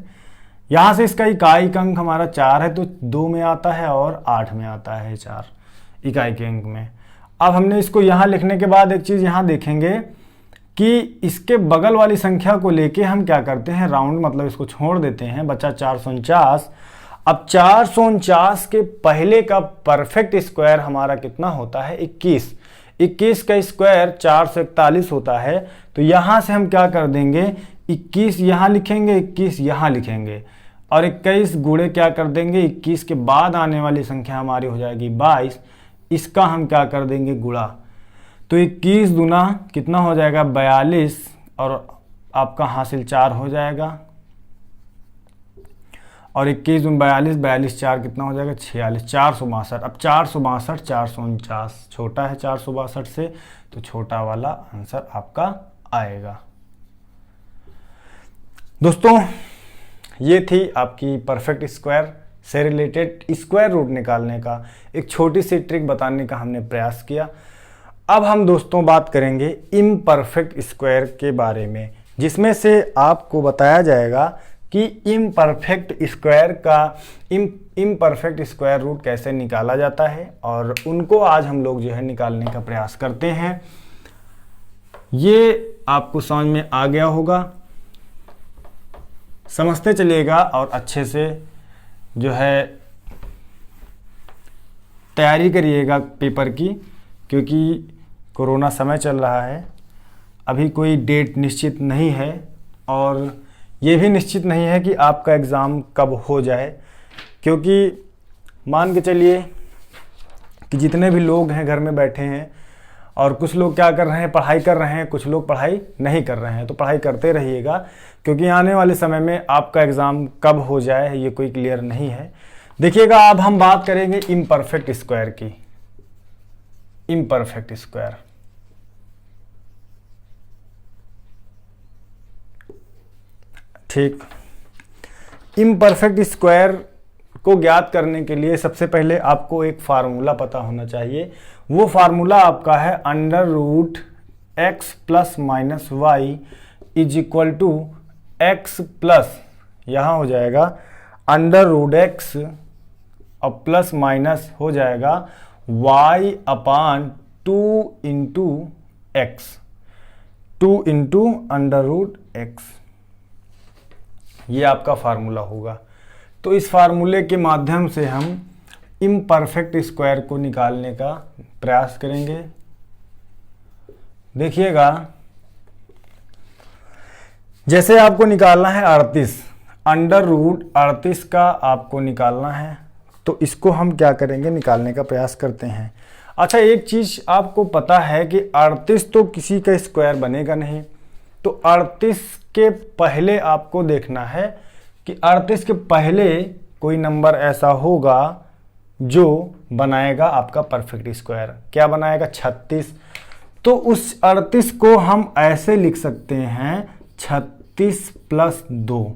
यहाँ से इसका इकाई का अंक हमारा 4 है तो 2 में आता है और 8 में आता है 4 इकाई के अंक में। अब हमने इसको यहाँ लिखने के बाद एक चीज़ यहाँ देखेंगे कि इसके बगल वाली संख्या को लेके हम क्या करते हैं, राउंड मतलब इसको छोड़ देते हैं, बचा 449। अब 449 के पहले का परफेक्ट स्क्वायर हमारा कितना होता है, 21। 21 का स्क्वायर 441 होता है। तो यहाँ से हम क्या कर देंगे, 21 यहाँ लिखेंगे, 21 यहाँ लिखेंगे और 21 गुणे क्या कर देंगे, 21 के बाद आने वाली संख्या हमारी हो जाएगी 22। इसका हम क्या कर देंगे, गुणा। तो 21 दूना कितना हो जाएगा, 42 और आपका हासिल 4 हो जाएगा और 21 दून 42, 42 4 कितना हो जाएगा, 46, 462। अब 462 449 छोटा है 462 से, तो छोटा वाला आंसर आपका आएगा। दोस्तों ये थी आपकी परफेक्ट स्क्वायर से रिलेटेड स्क्वायर रूट निकालने का एक छोटी सी ट्रिक बताने का हमने प्रयास किया। अब हम दोस्तों बात करेंगे इम्परफेक्ट स्क्वायर के बारे में, जिसमें से आपको बताया जाएगा कि इम्परफेक्ट स्क्वायर का इम्परफेक्ट स्क्वायर रूट कैसे निकाला जाता है, और उनको आज हम लोग जो है निकालने का प्रयास करते हैं। ये आपको समझ में आ गया होगा, समझते चलिएगा और अच्छे से जो है तैयारी करिएगा पेपर की, क्योंकि कोरोना समय चल रहा है, अभी कोई डेट निश्चित नहीं है और ये भी निश्चित नहीं है कि आपका एग्ज़ाम कब हो जाए। क्योंकि मान के चलिए कि जितने भी लोग हैं घर में बैठे हैं और कुछ लोग क्या कर रहे हैं, पढ़ाई कर रहे हैं, कुछ लोग पढ़ाई नहीं कर रहे हैं। तो पढ़ाई करते रहिएगा, क्योंकि आने वाले समय में आपका एग्ज़ाम कब हो जाए ये कोई क्लियर नहीं है। देखिएगा, अब हम बात करेंगे इम्परफेक्ट स्क्वायर की। इम्परफेक्ट स्क्वायर, ठीक। इम्परफेक्ट स्क्वायर को ज्ञात करने के लिए सबसे पहले आपको एक फार्मूला पता होना चाहिए। वो फार्मूला आपका है under root x plus minus y is equal to x plus, यहाँ हो जाएगा अंडर रूट एक्स और प्लस माइनस हो जाएगा y upon 2 into x, 2 into under root x, ये आपका फार्मूला होगा। तो इस फार्मूले के माध्यम से हम इम्परफेक्ट स्क्वायर को निकालने का प्रयास करेंगे। देखिएगा, जैसे आपको निकालना है 38, अंडर रूट 38 का आपको निकालना है, तो इसको हम क्या करेंगे, निकालने का प्रयास करते हैं। अच्छा, एक चीज़ आपको पता है कि 38 तो किसी का स्क्वायर बनेगा नहीं, तो 38 के पहले आपको देखना है कि 38 के पहले कोई नंबर ऐसा होगा जो बनाएगा आपका परफेक्ट स्क्वायर। क्या बनाएगा, 36। तो उस 38 को हम ऐसे लिख सकते हैं 36 प्लस 2।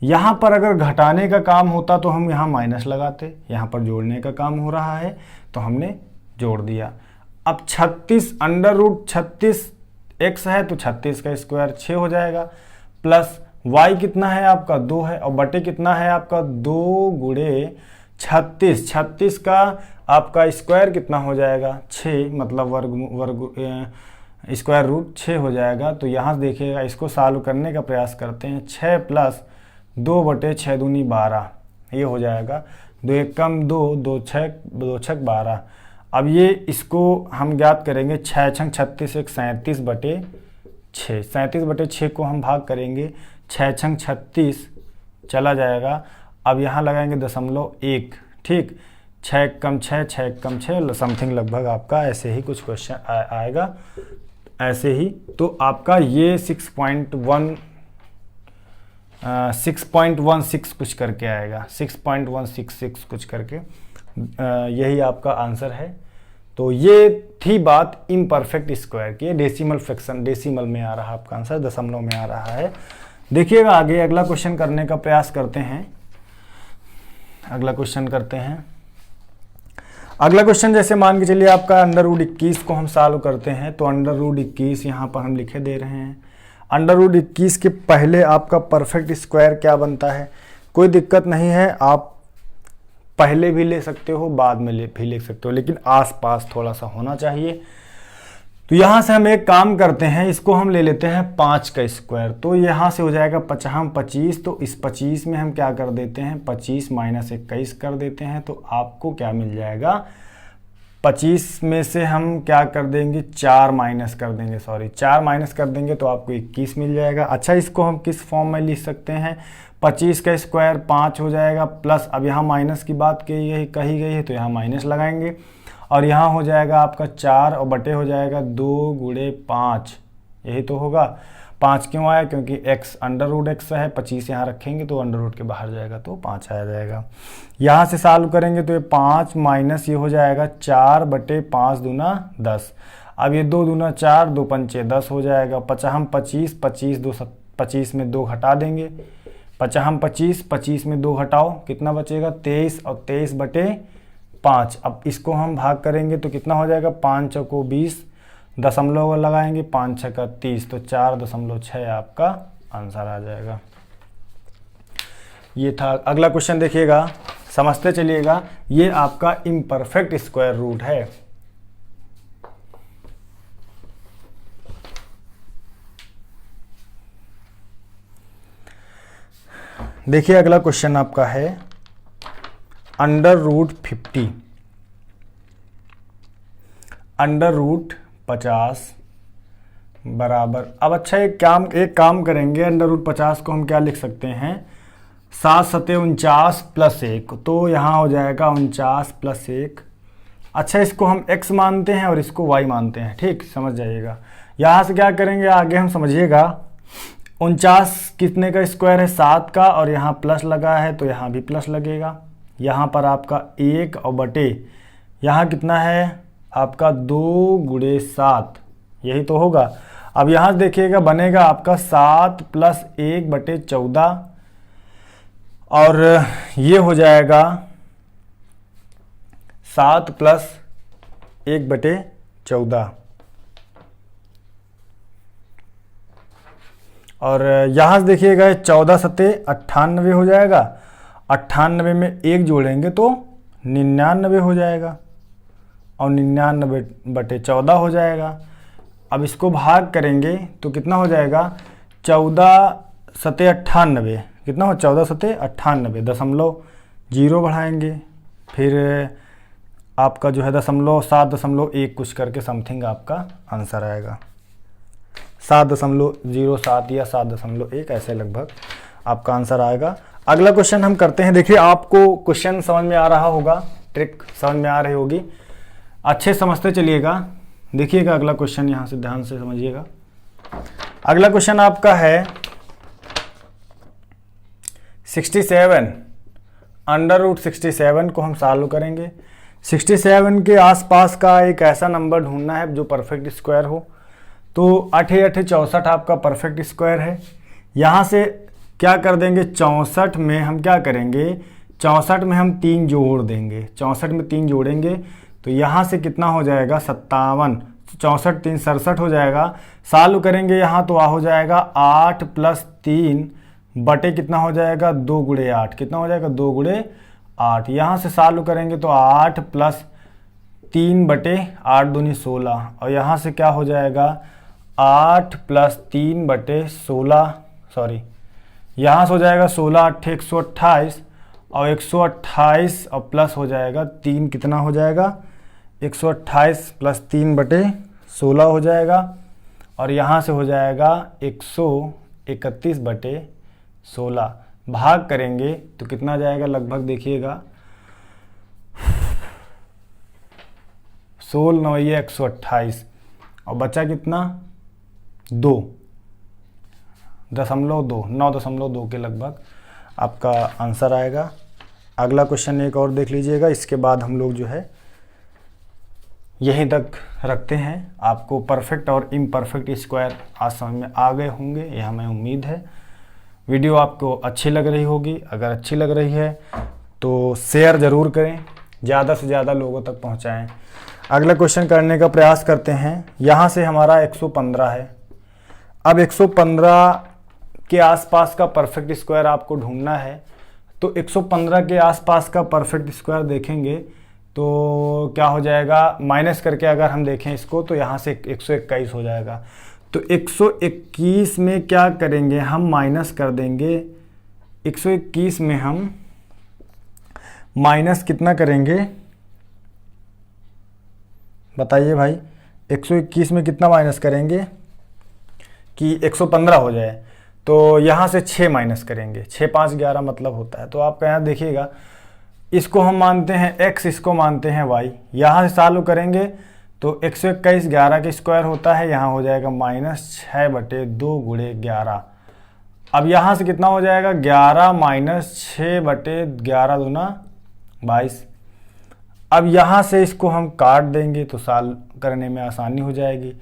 यहाँ पर अगर घटाने का काम होता तो हम यहाँ माइनस लगाते, यहाँ पर जोड़ने का काम हो रहा है तो हमने जोड़ दिया। अब 36 अंडर रूट 36 एक्स है तो 36 का स्क्वायर 6 हो जाएगा, प्लस y कितना है आपका 2 है और बटे कितना है आपका 2 गुणे 36, 36 का आपका स्क्वायर कितना हो जाएगा 6, मतलब वर्ग स्क्वायर रूट 6 हो जाएगा। तो यहाँ से देखिएगा, इसको सॉल्व करने का प्रयास करते हैं। 6 प्लस 2 बटे 6 दूनी 12, ये हो जाएगा 2 एक कम 2, 2 छक 12। अब ये इसको हम ज्ञात करेंगे, 6 छंग 36 एक 37 बटे 6, 37 बटे 6 को हम भाग करेंगे, 6 छंग 36 चला जाएगा। अब यहाँ लगाएंगे 0.1, ठीक, 6 कम 6, 6 कम 6 समथिंग लगभग आपका ऐसे ही कुछ क्वेश्चन आएगा, ऐसे ही। तो आपका ये 6.16 कुछ करके आएगा, 6.166 कुछ करके, यही आपका आंसर है। तो ये थी बात इम्परफेक्ट स्क्वायर की। डेसिमल फ्रैक्शन, डेसिमल में आ रहा आपका आंसर, दशमलव में आ रहा है। देखिएगा आगे अगला क्वेश्चन करने का प्रयास करते हैं। अगला क्वेश्चन करते हैं। अगला क्वेश्चन जैसे मान के चलिए आपका अंडर रूट 21 को हम सॉल्व करते हैं, तो अंडर रूट 21 यहाँ पर हम लिखे दे रहे हैं। अंडर रूट 21 के पहले आपका परफेक्ट स्क्वायर क्या बनता है, कोई दिक्कत नहीं है, आप पहले भी ले सकते हो, बाद में भी ले सकते हो, लेकिन आसपास थोड़ा सा होना चाहिए। तो यहाँ से हम एक काम करते हैं, इसको हम ले लेते हैं 5 का स्क्वायर। तो यहाँ से हो जाएगा 25, तो इस 25 में हम क्या कर देते हैं, 25 माइनस 21 कर देते हैं। तो आपको क्या मिल जाएगा, 25 में से हम क्या कर देंगे, 4 माइनस कर देंगे, 4 माइनस कर देंगे तो आपको 21 मिल जाएगा। अच्छा, इसको हम किस फॉर्म में लिख सकते हैं, 25 का स्क्वायर 5 हो जाएगा, प्लस अब यहाँ माइनस की बात कही गई है तो यहाँ माइनस लगाएंगे, और यहाँ हो जाएगा आपका 4 और बटे हो जाएगा 2 गुणे 5, यही तो होगा। 5 क्यों आया, क्योंकि x अंडर रूट एक्स है, 25 यहाँ रखेंगे तो अंडर रूट के बाहर जाएगा तो 5 आ जाएगा। यहाँ से सॉल्व करेंगे तो ये 5 माइनस ये हो जाएगा 4 बटे 5 दूना 10। अब ये 2 दूना 4, 2 पंचे 10 हो जाएगा। 25 में 2 घटा देंगे, 25 में 2 घटाओ कितना बचेगा, 23, और 23 बटे 5। अब इसको हम भाग करेंगे तो कितना हो जाएगा, 5 चौको 20, दशमलव लगाएंगे, 5 छक्का 30, तो 4.6 आपका आंसर आ जाएगा। ये था। अगला क्वेश्चन देखिएगा, समझते चलिएगा। ये आपका इम्परफेक्ट स्क्वायर रूट है। देखिए अगला क्वेश्चन आपका है अंडर रूट 50 अंडर रूट 50 बराबर। अब अच्छा एक काम करेंगे, अंडर रूट 50 को हम क्या लिख सकते हैं, 7 सते 49 प्लस 1, तो यहाँ हो जाएगा 49 प्लस 1। अच्छा, इसको हम x मानते हैं और इसको y मानते हैं, ठीक, समझ जाइएगा। यहाँ से क्या करेंगे आगे हम समझिएगा, 49 कितने का स्क्वायर है, 7 का, और यहाँ प्लस लगा है तो यहाँ भी प्लस लगेगा। यहाँ पर आपका 1 और बटे यहाँ कितना है आपका 2 गुणे 7, यही तो होगा। अब यहाँ देखिएगा बनेगा आपका 7 प्लस 1 बटे 14, और ये हो जाएगा 7 प्लस 1 बटे 14, और यहाँ से देखिएगा 14 सते 98 हो जाएगा, 98 में 1 जोड़ेंगे तो 99 हो जाएगा, और 99 बटे 14 हो जाएगा। अब इसको भाग करेंगे तो कितना हो जाएगा, 14 सते 98, कितना हो 14 सते 98, दशमलव 0 बढ़ाएंगे, फिर आपका जो है 7.1 कुछ करके समथिंग आपका आंसर आएगा, 7.07 या 7.1 ऐसे लगभग आपका आंसर आएगा। अगला क्वेश्चन हम करते हैं। देखिए आपको क्वेश्चन समझ में आ रहा होगा, ट्रिक समझ में आ रही होगी, अच्छे समझते चलिएगा। देखिएगा अगला क्वेश्चन, यहाँ से ध्यान से समझिएगा। अगला क्वेश्चन आपका है 67 अंडर रूट 67 को हम सॉल्व करेंगे। 67 के आसपास का एक ऐसा नंबर ढूंढना है जो परफेक्ट स्क्वायर हो। तो 8 8 64 आपका परफेक्ट स्क्वायर है। यहाँ से क्या कर देंगे, 64 में हम क्या करेंगे, 64 में हम 3 जोड़ देंगे, 64 में 3 जोड़ेंगे तो यहाँ से कितना हो जाएगा 57, 64 3 67 हो जाएगा। सॉल्व करेंगे यहाँ तो हो जाएगा 8 प्लस 3 बटे कितना हो जाएगा 2 गुणे 8, कितना हो जाएगा 2 गुणे 8। यहाँ से सॉल्व करेंगे तो 8 प्लस 3 बटे 8 दूनी 16, और यहाँ से क्या हो जाएगा 8 प्लस 3 बटे 16, यहाँ से हो जाएगा 16 8 128, और 128 और प्लस हो जाएगा 3, कितना हो जाएगा 128 प्लस 3 बटे 16 हो जाएगा, और यहाँ से हो जाएगा 131 बटे 16। भाग करेंगे तो कितना जाएगा, लगभग देखिएगा 16 9 128, और बचा कितना 9.2 के लगभग आपका आंसर आएगा। अगला क्वेश्चन एक और देख लीजिएगा, इसके बाद हम लोग जो है यहीं तक रखते हैं। आपको परफेक्ट और इम्परफेक्ट स्क्वायर आज समझ में आ गए होंगे, यह हमें उम्मीद है। वीडियो आपको अच्छी लग रही होगी, अगर अच्छी लग रही है तो शेयर ज़रूर करें, ज़्यादा से ज़्यादा लोगों तक पहुंचाएं। अगला क्वेश्चन करने का प्रयास करते हैं। यहाँ से हमारा 115 है। अब 115 के आसपास का परफेक्ट स्क्वायर आपको ढूंढना है। तो 115 के आसपास का परफेक्ट स्क्वायर देखेंगे तो क्या हो जाएगा, माइनस करके अगर हम देखें इसको तो यहाँ से 121 हो जाएगा। तो 121 में क्या करेंगे हम, माइनस कर देंगे। 121 में हम माइनस कितना करेंगे बताइए भाई, 121 में कितना माइनस करेंगे कि 115 हो जाए। तो यहाँ से 6 माइनस करेंगे, 6 5 11 मतलब होता है। तो आपका यहाँ देखिएगा, इसको हम मानते हैं x, इसको मानते हैं y। यहाँ से चालू करेंगे तो 121 11 का स्क्वायर होता है, यहाँ हो जाएगा -6/2 गुणे 11। अब यहाँ से कितना हो जाएगा, 11 माइनस 6/11 दूना 22। अब यहाँ से इसको हम काट देंगे तो साल करने में आसानी हो जाएगी।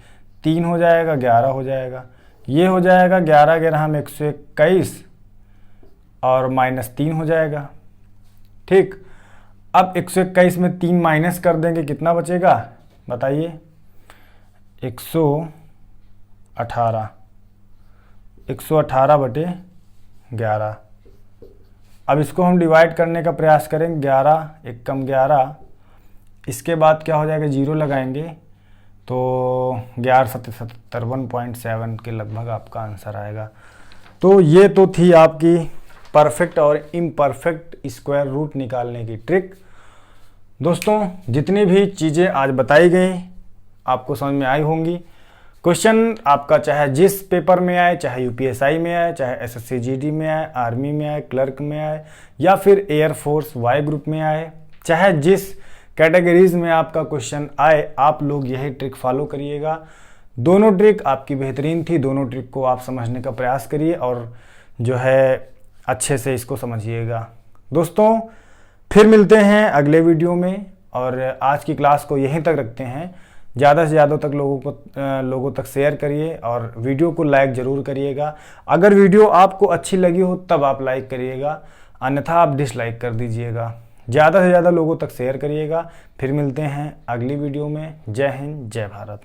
3 हो जाएगा, 11 हो जाएगा, ये हो जाएगा 11 11 हम 121 और -3 हो जाएगा। ठीक, अब 121 में 3 माइनस कर देंगे, कितना बचेगा बताइए, 118, 118/11। अब इसको हम डिवाइड करने का प्रयास करेंगे, 11 1 कम 11, इसके बाद क्या हो जाएगा, 0 लगाएंगे तो 1157 के लगभग आपका आंसर आएगा। तो ये तो थी आपकी परफेक्ट और इम्परफेक्ट स्क्वायर रूट निकालने की ट्रिक। दोस्तों, जितनी भी चीज़ें आज बताई गई आपको समझ में आई होंगी। क्वेश्चन आपका चाहे जिस पेपर में आए, चाहे यूपीएसआई में आए, चाहे एसएससी जीडी में आए, आर्मी में आए, क्लर्क में आए, या फिर एयरफोर्स वाई ग्रुप में आए, चाहे जिस कैटेगरीज में आपका क्वेश्चन आए, आप लोग यही ट्रिक फॉलो करिएगा। दोनों ट्रिक आपकी बेहतरीन थी, दोनों ट्रिक को आप समझने का प्रयास करिए और जो है अच्छे से इसको समझिएगा। दोस्तों, फिर मिलते हैं अगले वीडियो में और आज की क्लास को यहीं तक रखते हैं। ज़्यादा से ज़्यादा तक लोगों तक शेयर करिए और वीडियो को लाइक ज़रूर करिएगा। अगर वीडियो आपको अच्छी लगी हो तब आप लाइक करिएगा, अन्यथा आप डिसलाइक कर दीजिएगा। ज़्यादा से ज़्यादा लोगों तक शेयर करिएगा। फिर मिलते हैं अगली वीडियो में। जय हिंद, जय भारत।